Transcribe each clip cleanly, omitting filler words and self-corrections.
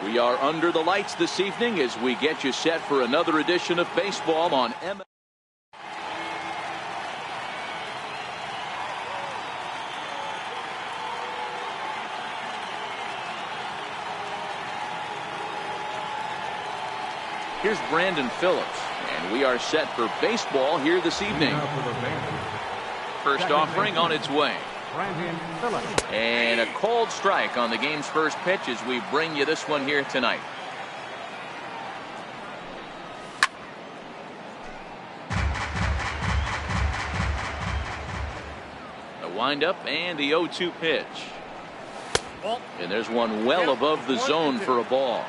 We are under the lights this evening as we get you set for another edition of baseball on M. Here's Brandon Phillips, and we are set for baseball here this evening. First offering on its way. And a cold strike on the game's first pitch as we bring you this one here tonight. The windup and the 0-2 pitch. And there's one well above the zone for a ball.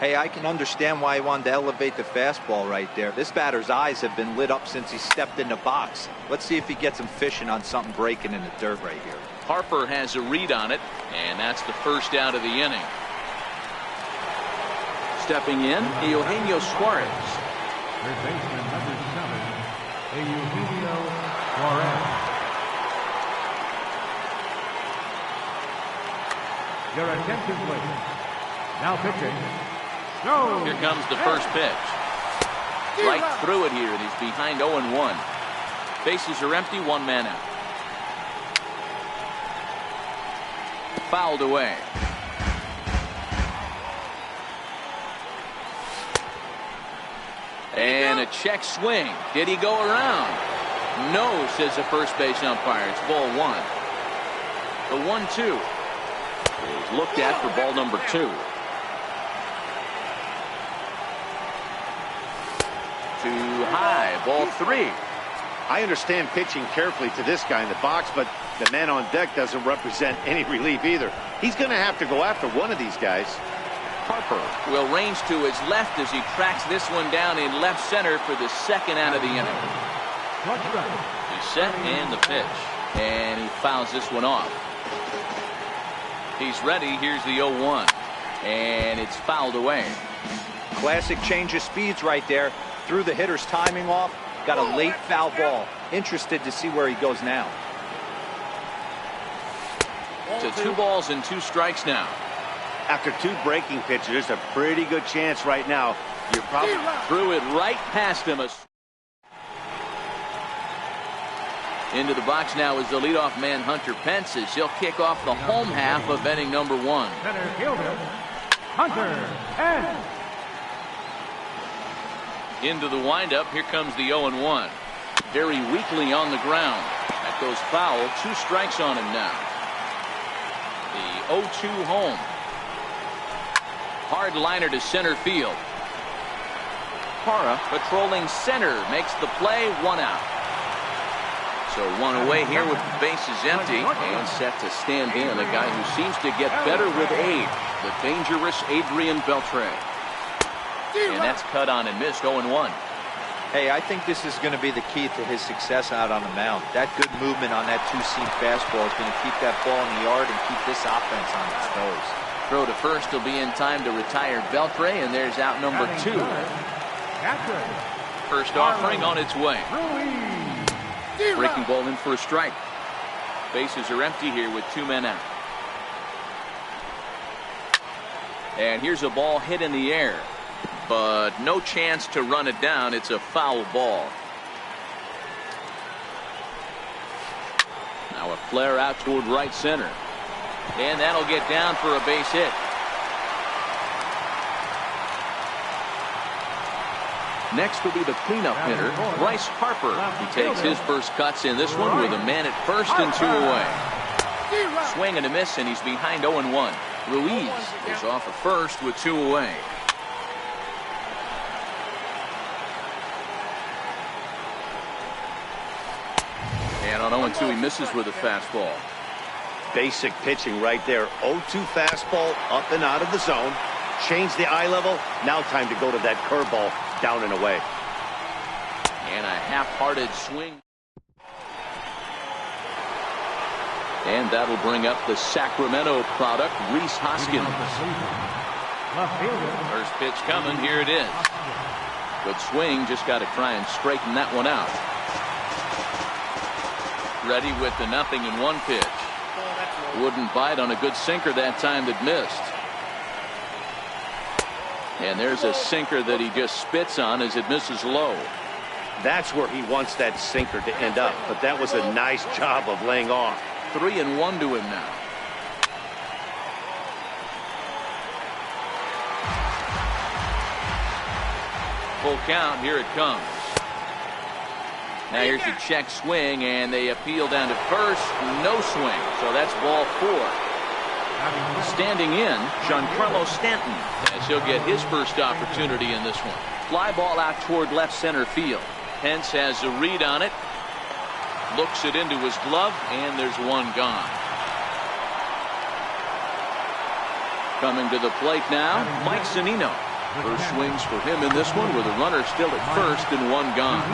Hey, I can understand why he wanted to elevate the fastball right there. This batter's eyes have been lit up since he stepped in the box. Let's see if he gets him fishing on something breaking in the dirt right here. Harper has a read on it, and that's the first out of the inning. Stepping in, Eugenio Suarez. Third baseman number 7, Eugenio Suarez. Your attention, please. Now pitching. No. Here comes the first pitch. Right through it here, and he's behind 0-1. Bases are empty, one man out. Fouled away. And a check swing. Did he go around? No, says the first base umpire. It's ball one. The 1-2 is looked at for ball number 2. Too high, ball 3. I understand pitching carefully to this guy in the box, but the man on deck doesn't represent any relief either. He's going to have to go after one of these guys. Harper will range to his left as he tracks this one down in left center for the second out of the inning. He's set and the pitch, and he fouls this one off. He's ready. Here's the 0-1, and it's fouled away. Classic change of speeds right there. Threw the hitter's timing off. Got a late foul ball. Interested to see where he goes now. To 2 balls and 2 strikes now. After 2 breaking pitches, there's a pretty good chance right now. You're probably threw it right past him. Into the box now is the leadoff man Hunter Pence as he'll kick off the home half of inning number 1. Center fielder, Hunter Pence. Into the windup. Here comes the 0-1. Very weakly on the ground. That goes foul. 2 strikes on him now. The 0-2 home. Hard liner to center field. Parra patrolling center makes the play. 1 out. So 1 away here with the bases empty and set to stand in. A guy who seems to get better with age. The dangerous Adrian Beltre. And that's cut on and missed. 0-1. Hey, I think this is going to be the key to his success out on the mound. That good movement on that 2-seam fastball is going to keep that ball in the yard and keep this offense on its toes. Throw to first will be in time to retire Beltre, and there's out number 2. First offering on its way. Breaking ball in for a strike. Bases are empty here with 2 men out. And here's a ball hit in the air, but no chance to run it down. It's a foul ball. Now a flare out toward right center, and that'll get down for a base hit. Next will be the cleanup hitter, Bryce Harper. He takes his first cuts in this one with a man at first and 2 away. Swing and a miss, and he's behind 0-1. Ruiz is off at first with 2 away. And on 0-2, he misses with a fastball. basic pitching right there. 0-2 fastball up and out of the zone. Change the eye level. Now time to go to that curveball down and away. And a half-hearted swing. And that'll bring up the Sacramento product, Rhys Hoskins. First pitch coming. Here it is. Good swing. Just got to try and straighten that one out. Ready with the 0-1 pitch. Wouldn't bite on a good sinker that time that missed. And there's a sinker that he just spits on as it misses low. That's where he wants that sinker to end up, but that was a nice job of laying off. 3-1 to him now. Full count. Here it comes. Now here's the check swing, and they appeal down to first. No swing, so that's ball 4. Standing in, Giancarlo Stanton, as he'll get his first opportunity in this one. Fly ball out toward left center field. Pence has a read on it. Looks it into his glove, and there's one gone. Coming to the plate now, Mike Zunino. First swings for him in this one with a runner still at first and one gone.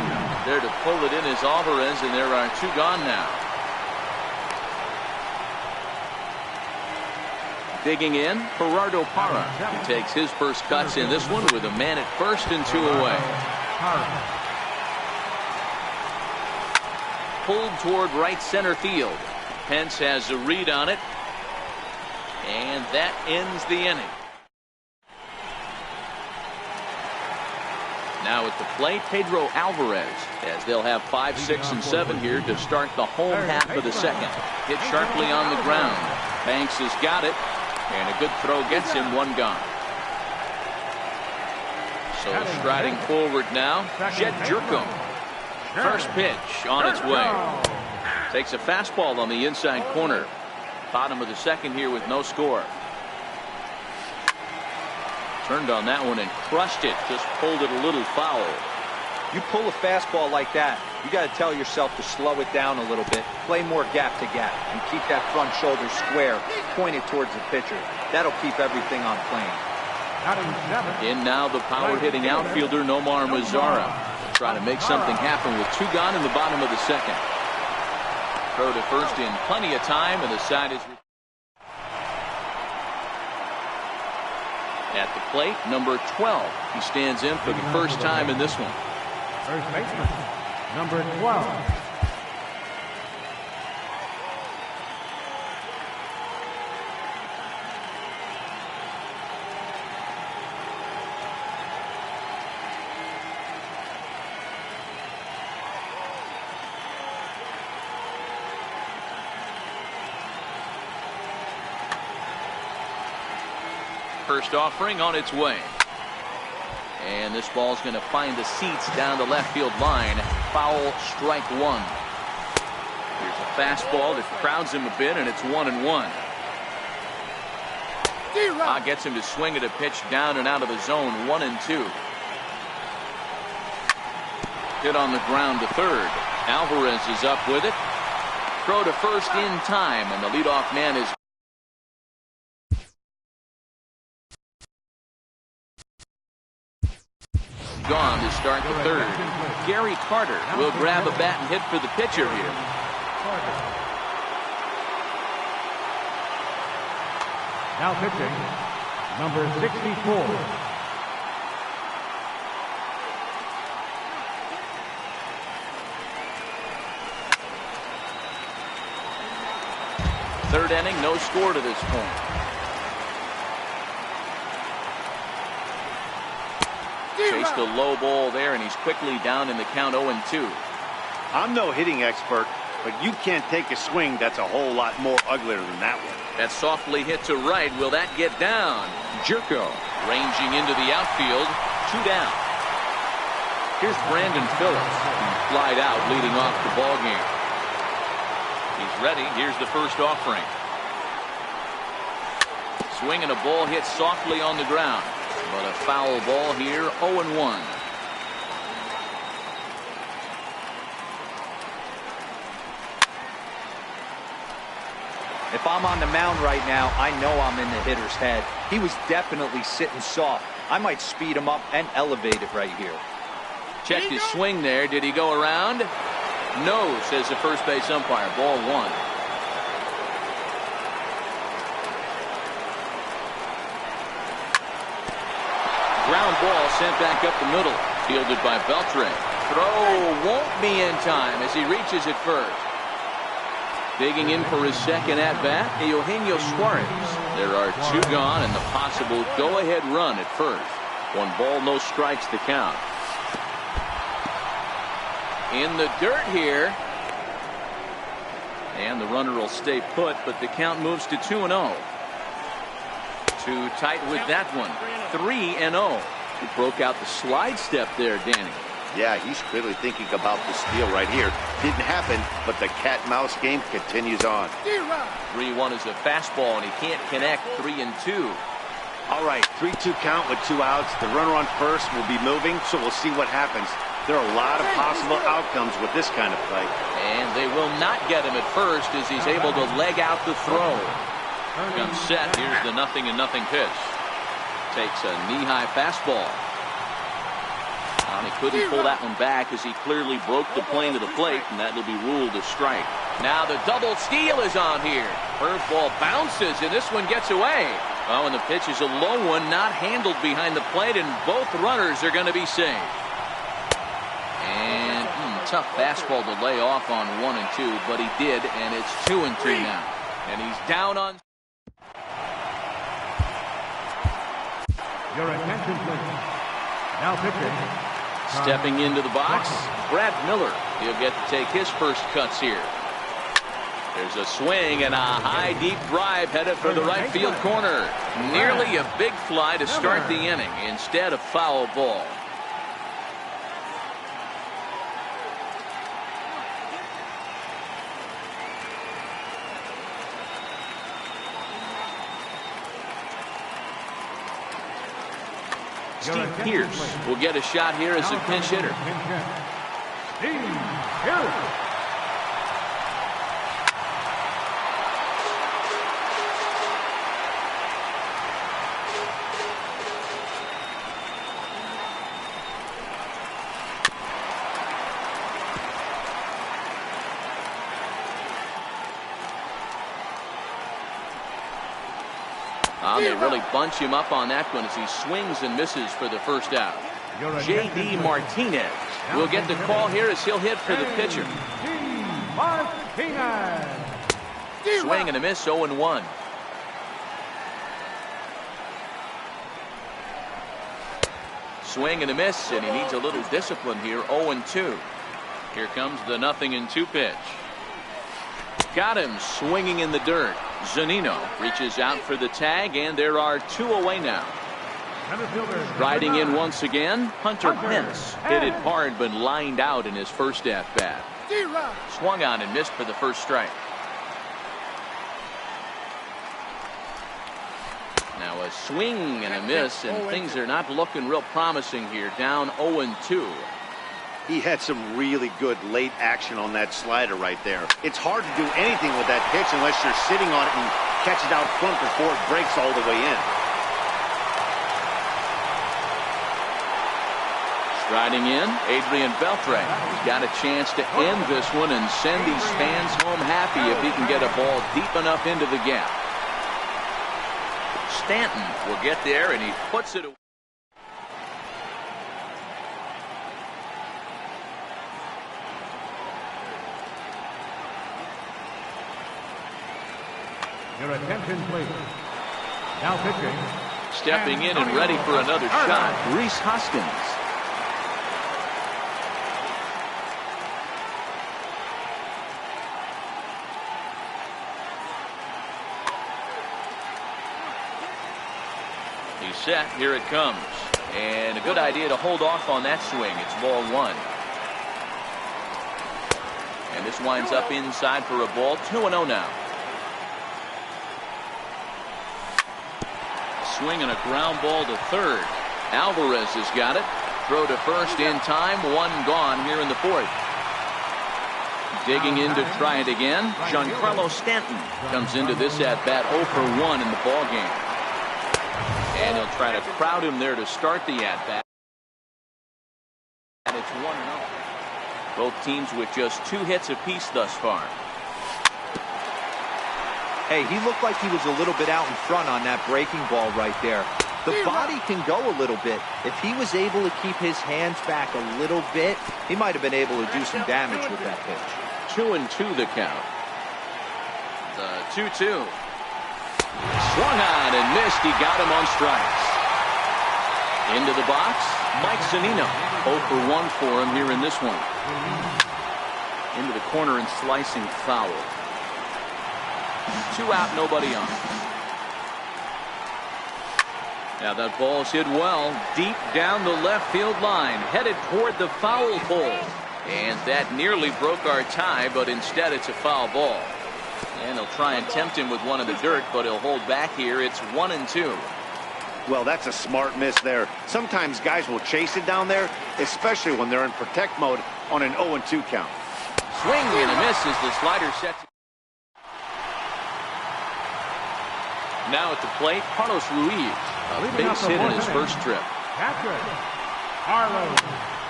There to pull it in is Alvarez, and there are 2 gone now. Digging in, Gerardo Parra. He takes his first cuts in this one with a man at first and 2 away. Pulled toward right center field. Pence has a read on it. And that ends the inning. Now at the plate, Pedro Alvarez, as they'll have 5, 6, and 7 here to start the home half of the second. Hit sharply on the ground. Banks has got it. And a good throw gets him 1 gone. So striding forward now, Jed Jerko. First pitch on its way. Takes a fastball on the inside corner. Bottom of the second here with no score. Turned on that one and crushed it. Just pulled it a little foul. You pull a fastball like that, you got to tell yourself to slow it down a little bit, play more gap to gap, and keep that front shoulder square, pointed towards the pitcher. That'll keep everything on plane. In now the power-hitting outfielder Nomar Mazara. Try to make something happen with 2 gone in the bottom of the second. Throw to first in plenty of time, and the side is... At the plate, number 12. He stands in for the first time in this one. First baseman, number 12. First offering on its way. And this ball's going to find the seats down the left field line. Foul, strike 1. Here's a fastball that crowds him a bit, and it's 1-1. Gets him to swing at a pitch down and out of the zone. 1-2. Hit on the ground to third. Alvarez is up with it. Throw to first in time, and the leadoff man is gone to start the third. Gary Carter will grab a bat and hit for the pitcher here. Now pitching, number 64. Third inning, no score to this point. Chased a low ball there, and he's quickly down in the count 0-2. I'm no hitting expert, but you can't take a swing that's a whole lot more uglier than that one. That softly hit to right. Will that get down? Jerko ranging into the outfield. 2 down. Here's Brandon Phillips. He flied out, leading off the ball game. He's ready. Here's the first offering. Swing and a ball hit softly on the ground. But a foul ball here, 0-1. If I'm on the mound right now, I know I'm in the hitter's head. He was definitely sitting soft. I might speed him up and elevate it right here. Checked his swing there. Did he go around? No, says the first base umpire. Ball 1. Ground ball sent back up the middle. Fielded by Beltre. Throw won't be in time as he reaches it first. Digging in for his second at-bat, Eugenio Suarez. There are 2 gone and the possible go-ahead run at first. One ball, no strikes to count. In the dirt here. And the runner will stay put, but the count moves to 2-0. Too tight with that one. 3-0. He broke out the slide step there, Danny. Yeah, he's clearly thinking about the steal right here. Didn't happen, but the cat-mouse game continues on. 3-1 is a fastball, and he can't connect. 3-2. All right, 3-2 count with 2 outs. The runner on first will be moving, so we'll see what happens. There are a lot of possible outcomes with this kind of play. And they will not get him at first as he's able to leg out the throw. Comes set. Here's the 0-0 pitch. Takes a knee-high fastball. He couldn't pull that one back as he clearly broke the plane to the plate, and that will be ruled a strike. Now the double steal is on here. Curveball bounces, and this one gets away. Oh, and the pitch is a low one, not handled behind the plate, and both runners are going to be saved. And tough fastball to lay off on 1 and 2, but he did, and it's 2 and 2 now. And he's down on. Your attention, please. Now pitching. Stepping into the box, Brad Miller. He'll get to take his first cuts here. There's a swing and a high, deep drive headed for the right field corner. Nearly a big fly to start the inning. Instead, a foul ball. Steve Pierce will get a shot here as a pinch hitter. Steve Pierce. They really bunch him up on that one as he swings and misses for the first out. J.D. Martinez will get the call here as he'll hit for the pitcher. Swing and a miss, 0-1. Swing and a miss, and he needs a little discipline here. 0-2. Here comes the 0-2 pitch. Got him swinging in the dirt. Zunino reaches out for the tag, and there are 2 away now. Riding in once again, Hunter Pence. Hit it hard, but lined out in his first at-bat. Swung on and missed for the first strike. Now a swing and a miss, and things are not looking real promising here. Down 0-2. He had some really good late action on that slider right there. It's hard to do anything with that pitch unless you're sitting on it and catch it out front before it breaks all the way in. Striding in, Adrian Beltre. He's got a chance to end this one and send these fans home happy if he can get a ball deep enough into the gap. Stanton will get there, and he puts it away. Your attention, please. Now pitching. Stepping in and ready for another shot, Rhys Hoskins. He's set. Here it comes. And a good idea to hold off on that swing. It's ball 1. And this winds up inside for a ball. 2-0 now. Swing and a ground ball to third. Alvarez has got it. Throw to first in time. 1 gone here in the 4th. Digging in to try it again. Giancarlo Stanton comes into this at bat 0 for 1 in the ball game. And he'll try to crowd him there to start the at bat. And it's 1-0. Both teams with just 2 hits apiece thus far. Hey, he looked like he was a little bit out in front on that breaking ball right there. The body can go a little bit. If he was able to keep his hands back a little bit, he might have been able to do some damage with that pitch. 2-2 the count. The 2-2. Swung on and missed. He got him on strikes. Into the box, Mike Zunino. 0 for 1 for him here in this one. Into the corner and slicing foul. 2 out, nobody on. Now that ball's hit well, deep down the left field line, headed toward the foul pole. And that nearly broke our tie, but instead it's a foul ball. And they'll try and tempt him with one in the dirt, but he'll hold back here. It's 1-2. Well, that's a smart miss there. Sometimes guys will chase it down there, especially when they're in protect mode on an 0-2 count. Swing and a miss as the slider sets. Now at the plate, Carlos Ruiz. A base hit in his first trip.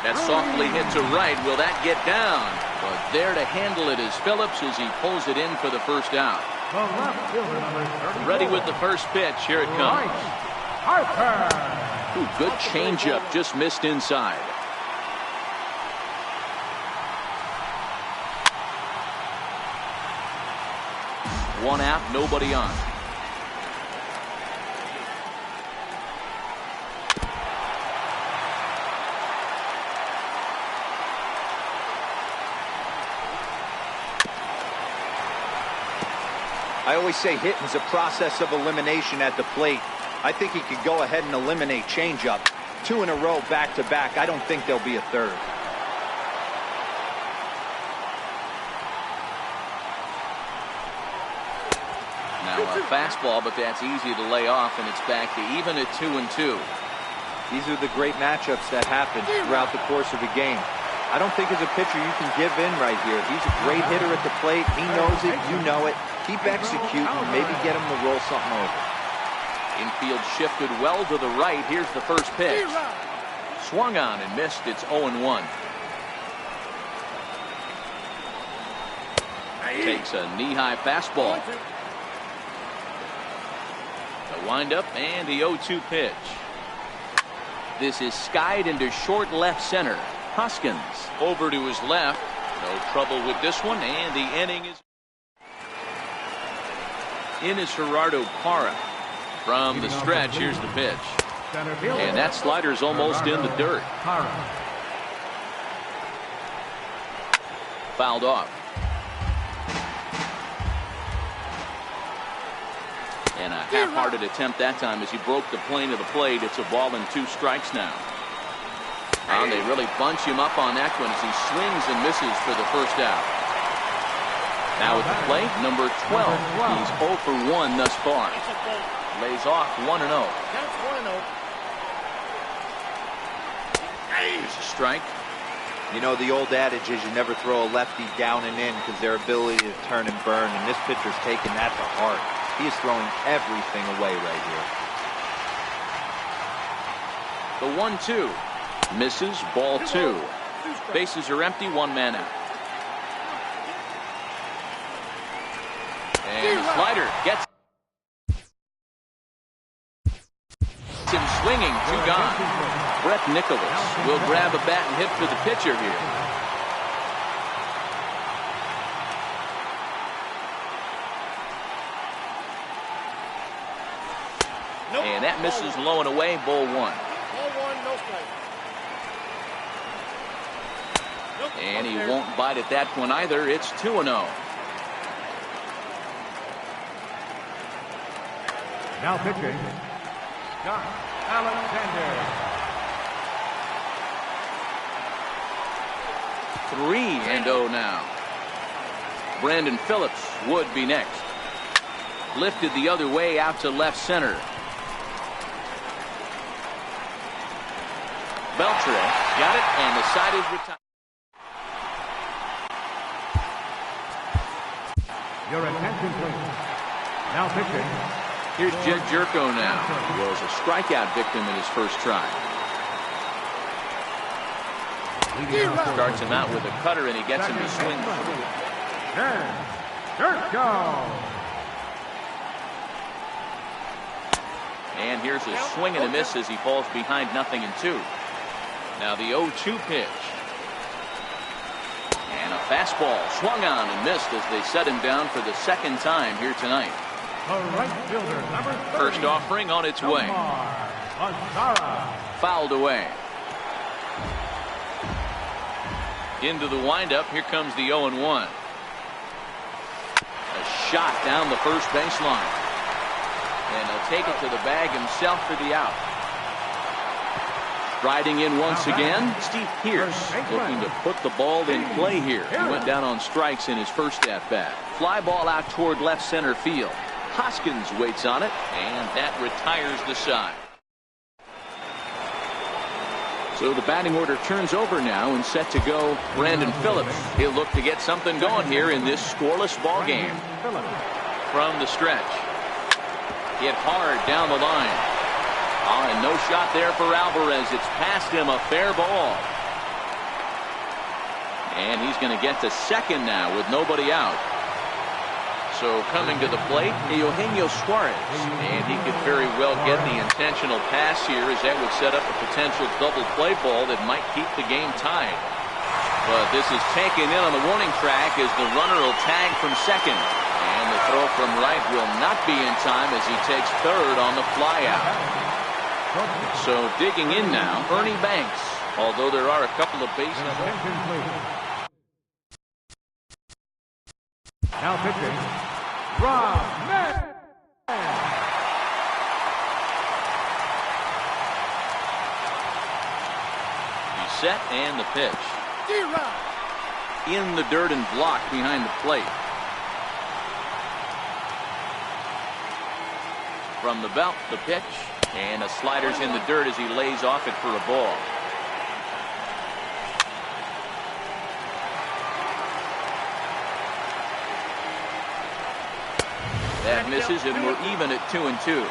That's softly hit to right. Will that get down? But there to handle it is Phillips as he pulls it in for the first out. Ready with the first pitch. Here it comes. Ooh, good changeup, just missed inside. One out, nobody on. I always say hitting's a process of elimination at the plate. I think he could go ahead and eliminate changeup. 2 in a row back-to-back. I don't think there'll be a third. Now a fastball, but that's easy to lay off, and it's back to even at 2-2. These are the great matchups that happen throughout the course of a game. I don't think as a pitcher you can give in right here. He's a great hitter at the plate. He knows it. You know it. Keep executing. Maybe get him to roll something over. Infield shifted well to the right. Here's the first pitch. Swung on and missed. It's 0-1. Takes a knee-high fastball. The windup and the 0-2 pitch. This is skied into short left center. Hoskins over to his left. No trouble with this one, and the inning is in is Gerardo Parra. From the stretch, here's the pitch. And that slider's almost in the dirt. Fouled off. And a half-hearted attempt that time as he broke the plane of the plate. It's a ball and 2 strikes now. And they really bunch him up on that one as he swings and misses for the first out. Now at the plate, number 12. He's 0 for 1 thus far. Lays off 1-0. Here's a strike. You know, the old adage is you never throw a lefty down and in because their ability to turn and burn, and this pitcher's taking that to heart. He is throwing everything away right here. The 1-2. Misses, ball 2. Bases are empty, 1 man out. And the slider gets him swinging, 2 gone. Brett Nicholas will grab a bat and hit for the pitcher here. And that misses low and away, ball 1. And he won't bite at that one either. It's 2-0. Now pitching, Scott Alexander. 3-0 now. Brandon Phillips would be next. Lifted the other way out to left center. Beltre got it, and the side is retired. Your attention, please. Now pitching. Here's Jed Jerko now, who was a strikeout victim in his first try. Starts him out with a cutter, and he gets him to swing. Jed Jerko. And here's a swing and a miss as he falls behind 0-2. Now the 0-2 pitch. And a fastball swung on and missed as they set him down for the second time here tonight. The right fielder, number 30. First offering on its way. Azara. fouled away. Into the windup. Here comes the 0-1. A shot down the first baseline. And he'll take it to the bag himself for the out. Riding in once again, Steve Pierce looking to put the ball in play here. He went down on strikes in his first at-bat. Fly ball out toward left center field. Hoskins waits on it, and that retires the side. So the batting order turns over now, and set to go Brandon Phillips. He'll look to get something going here in this scoreless ball game. From the stretch. Hit hard down the line. And no shot there for Alvarez. It's past him, a fair ball. And he's going to get to second now with nobody out. So coming to the plate, Eugenio Suarez. And he could very well get the intentional pass here, as that would set up a potential double play ball that might keep the game tied. But this is taken in on the warning track as the runner will tag from second. And the throw from right will not be in time as he takes third on the fly out. So digging in now, Ernie Banks, although there are a couple of bases. Now pitching, Rob Mann. He's set and the pitch. In the dirt and blocked behind the plate. From the belt, the pitch. And a slider's in the dirt as he lays off it for a ball. That misses, and we're even at 2-2.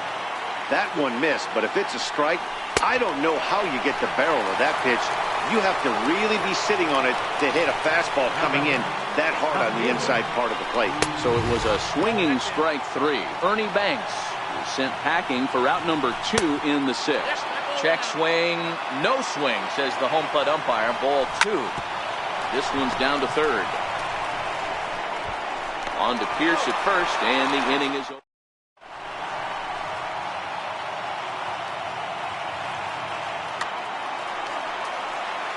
That one missed, but if it's a strike, I don't know how you get the barrel of that pitch. You have to really be sitting on it to hit a fastball coming in that hard on the inside part of the plate. So it was a swinging strike 3. Ernie Banks sent packing for out number 2 in the 6th. Check swing, no swing, says the home plate umpire. Ball 2. This one's down to third. On to Pierce at first, and the inning is over.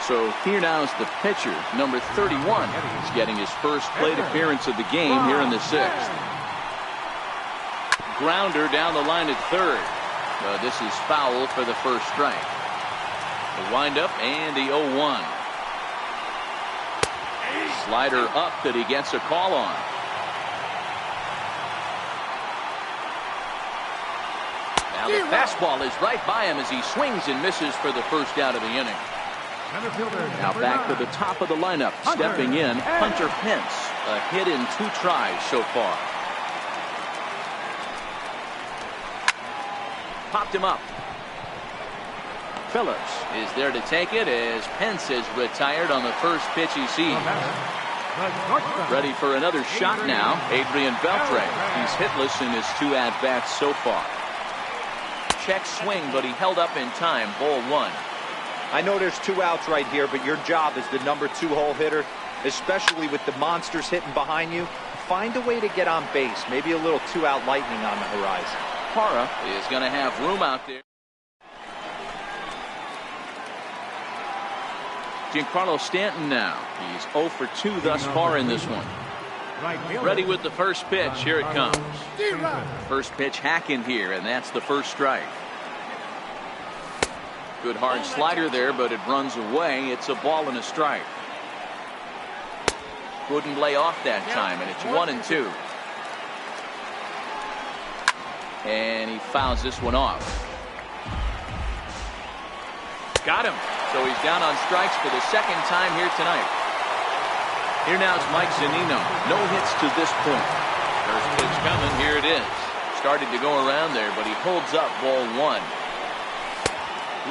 So here now is the pitcher, number 31. He's getting his first plate appearance of the game here in the 6th. Grounder down the line at third. This is foul for the first strike. The windup and the 0-1. Slider up that he gets a call on. Now the fastball is right by him as he swings and misses for the first out of the inning. Now back to the top of the lineup. Stepping in, Hunter Pence. A hit in 2 tries so far. Popped him up. Phillips is there to take it as Pence is retired on the first pitch he sees. Ready for another shot now, Adrian Beltre. He's hitless in his 2 at-bats so far. Check swing, but he held up in time. Ball 1. I know there's 2 outs right here, but your job as the number 2 hole hitter, especially with the monsters hitting behind you, find a way to get on base. Maybe a little 2-out lightning on the horizon. Parra is going to have room out there. Giancarlo Stanton now. He's 0 for 2 thus far in this one. Ready with the first pitch. Here it comes. First pitch hacking here, and that's the first strike. Good hard slider there, but it runs away. It's a ball and a strike. Couldn't lay off that time, and it's 1-2. And he fouls this one off. Got him. So he's down on strikes for the second time here tonight. Here now is Mike Zunino. No hits to this point. First pitch coming. Here it is. Started to go around there, but he holds up. Ball 1.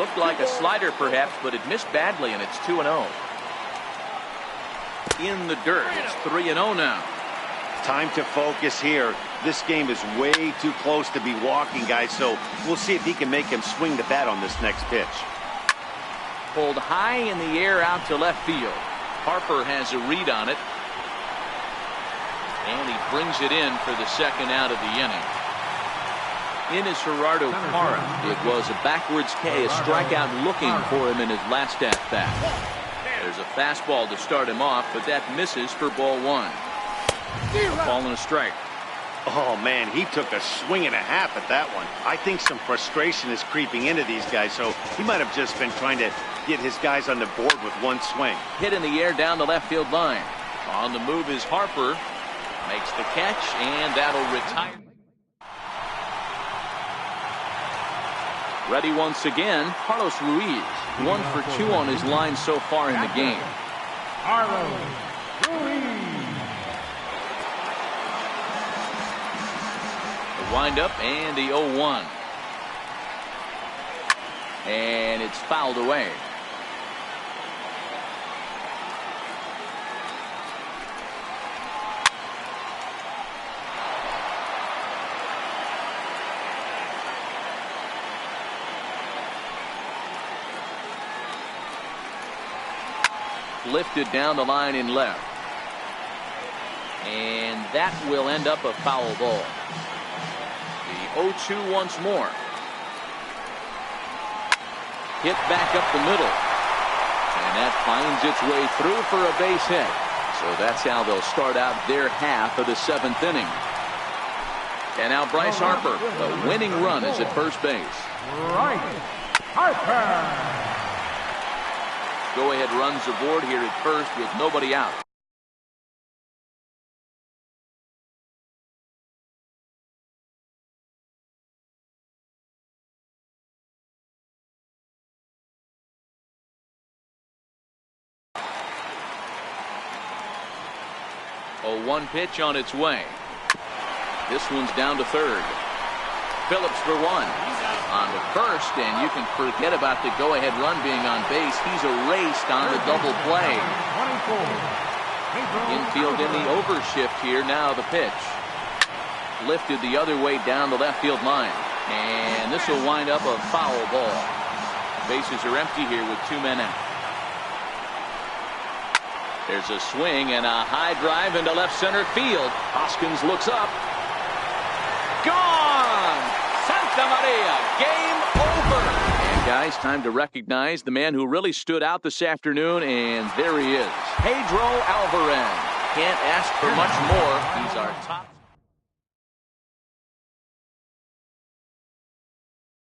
Looked like a slider perhaps, but it missed badly, and it's 2-0. In the dirt. It's 3-0 now. Time to focus here. This game is way too close to be walking, guys, so we'll see if he can make him swing the bat on this next pitch. Pulled high in the air out to left field. Harper has a read on it. And he brings it in for the second out of the inning. In is Gerardo Parra. It was a backwards K, a strikeout looking for him in his last at-bat. There's a fastball to start him off, but that misses for ball one. Ball and a strike. Oh, man, he took a swing and a half at that one. I think some frustration is creeping into these guys, so he might have just been trying to get his guys on the board with one swing. Hit in the air down the left field line. On the move is Harper. Makes the catch, and that'll retire. Ready once again, Carlos Ruiz. 1 for 2 on his line so far in the game. Carlos Ruiz. The windup and the 0-1. And it's fouled away. Lifted down the line in left. And that will end up a foul ball. The 0-2 once more. Hit back up the middle. And that finds its way through for a base hit. So that's how they'll start out their half of the 7th inning. And now Bryce Harper. The winning run is at first base. Bryce Harper. Go-ahead runs aboard here at first with nobody out. A 1 pitch on its way. This one's down to third. Phillips for 1. On to first, and you can forget about the go-ahead run being on base. He's erased on the double play. Infield in the overshift here. Now the pitch. Lifted the other way down the left field line. And this will wind up a foul ball. Bases are empty here with 2 men out. There's a swing and a high drive into left center field. Hoskins looks up. Gone! Santa Maria, game over. And guys, time to recognize the man who really stood out this afternoon, and there he is, Pedro Alvarez. Can't ask for much more. He's our top